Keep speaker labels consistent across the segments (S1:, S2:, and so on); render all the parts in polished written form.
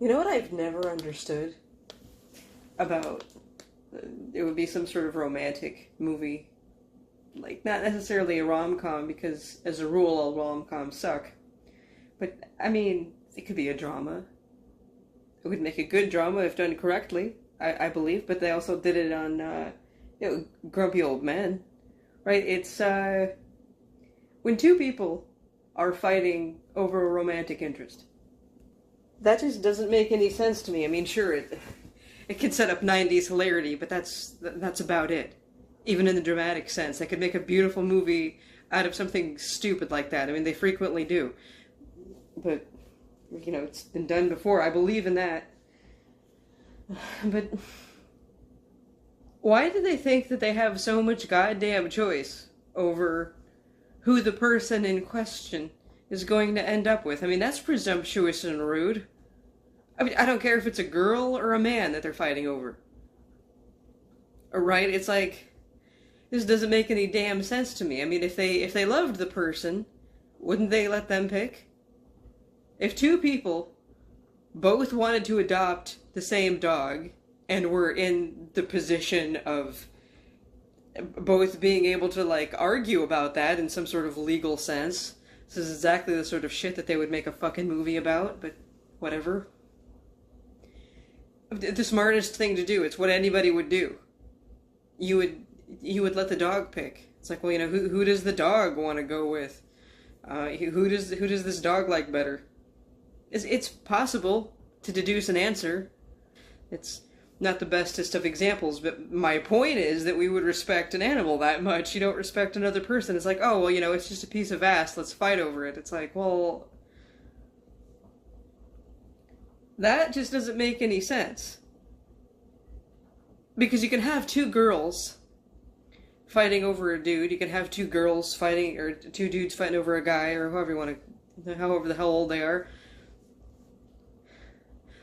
S1: You know what I've never understood about it would be some sort of romantic movie. Like, not necessarily a rom-com, because as a rule, all rom-coms suck. But, I mean, it could be a drama. It would make a good drama if done correctly, I believe, but they also did it on, Grumpy Old Men. Right? It's, when two people are fighting over a romantic interest. That just doesn't make any sense to me. I mean, sure, it can set up 90s hilarity, but that's about it. Even in the dramatic sense. They could make a beautiful movie out of something stupid like that. I mean, they frequently do. But, it's been done before. I believe in that. But why do they think that they have so much goddamn choice over who the person in question is going to end up with? I mean, that's presumptuous and rude. I mean, I don't care if it's a girl or a man that they're fighting over. Right? It's like, this doesn't make any damn sense to me. I mean, if they loved the person, wouldn't they let them pick? If two people both wanted to adopt the same dog and were in the position of both being able to, like, argue about that in some sort of legal sense, this is exactly the sort of shit that they would make a fucking movie about, but whatever. The smartest thing to do, it's what anybody would do. You would let the dog pick. It's like, well, who does the dog want to go with? Who does this dog like better? It's possible to deduce an answer. It's not the bestest of examples, but my point is that we would respect an animal that much. You don't respect another person. It's like, oh, well, it's just a piece of ass. Let's fight over it. It's like, well, that just doesn't make any sense. Because you can have two girls fighting over a dude. You can have two girls fighting, or two dudes fighting over a guy, or however the hell old they are.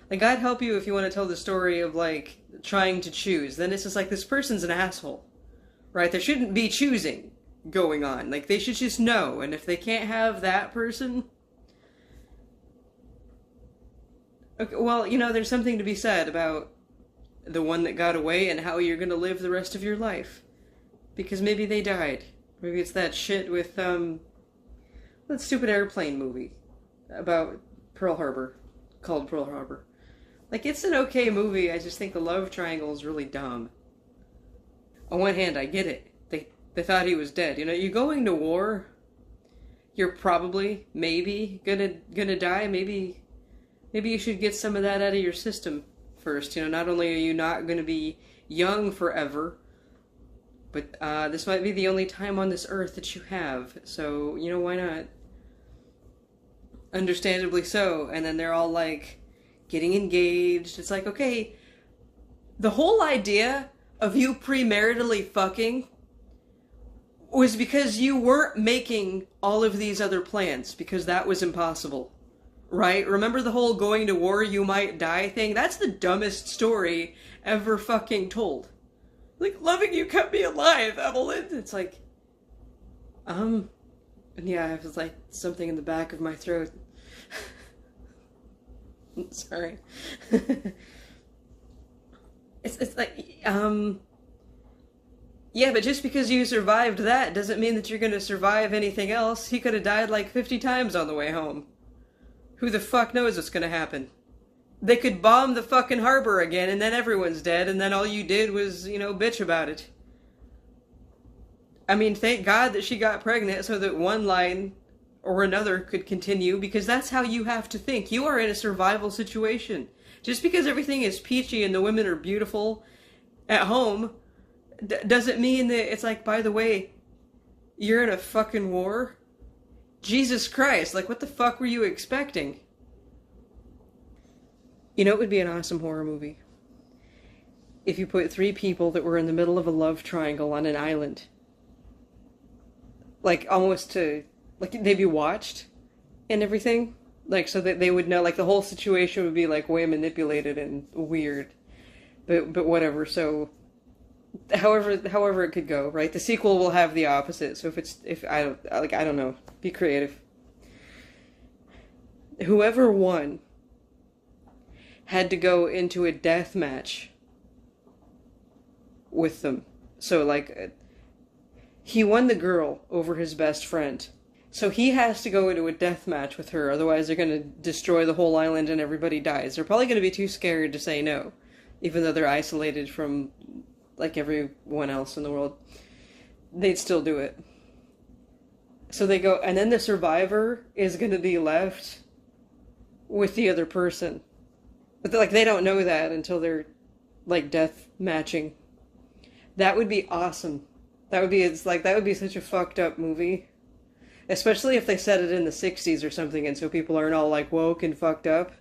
S1: Like, God help you if you want to tell the story of, like, trying to choose. Then it's just like, this person's an asshole. Right? There shouldn't be choosing going on. Like, they should just know. And if they can't have that person... Okay, well, there's something to be said about the one that got away and how you're going to live the rest of your life. Because maybe they died. Maybe it's that shit with, that stupid airplane movie about Pearl Harbor. Called Pearl Harbor. Like, it's an okay movie, I just think the love triangle is really dumb. On one hand, I get it. They thought he was dead. You're going to war, you're probably, maybe, gonna die. Maybe you should get some of that out of your system first. Not only are you not gonna be young forever, but this might be the only time on this earth that you have. So, why not? Understandably so. And then they're all, like, getting engaged. It's like, okay, the whole idea of you premaritally fucking was because you weren't making all of these other plans, because that was impossible. Right? Remember the whole going to war, you might die thing? That's the dumbest story ever fucking told. Like, loving you kept me alive, Evelyn. It's like, yeah, I was like something in the back of my throat. Sorry. It's like, yeah, but just because you survived that doesn't mean that you're gonna survive anything else. He could have died like 50 times on the way home. Who the fuck knows what's gonna happen? They could bomb the fucking harbor again and then everyone's dead and then all you did was, bitch about it. I mean, thank God that she got pregnant so that one line or another could continue, because that's how you have to think. You are in a survival situation. Just because everything is peachy and the women are beautiful at home doesn't mean that it's like, by the way, you're in a fucking war? Jesus Christ, like, what the fuck were you expecting? It would be an awesome horror movie if you put three people that were in the middle of a love triangle on an island. Like, almost to... like, they'd be watched and everything. Like, so that they would know, like, the whole situation would be, like, way manipulated and weird. But whatever, so... However it could go, right? The sequel will have the opposite, so I don't know. Be creative. Whoever won had to go into a death match with them. So, like, he won the girl over his best friend. So he has to go into a death match with her, otherwise they're going to destroy the whole island and everybody dies. They're probably going to be too scared to say no, even though they're isolated from, like, everyone else in the world. They'd still do it. So they go, and then the survivor is going to be left with the other person. But, like, they don't know that until they're, like, death matching. That would be awesome. That would be such a fucked up movie. Especially if they set it in the 60s or something, and so people aren't all, like, woke and fucked up.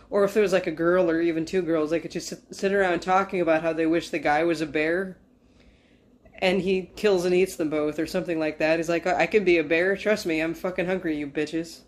S1: Or if there was, like, a girl or even two girls, they could just sit around talking about how they wish the guy was a bear. And he kills and eats them both, or something like that. He's like, I could be a bear. Trust me, I'm fucking hungry, you bitches.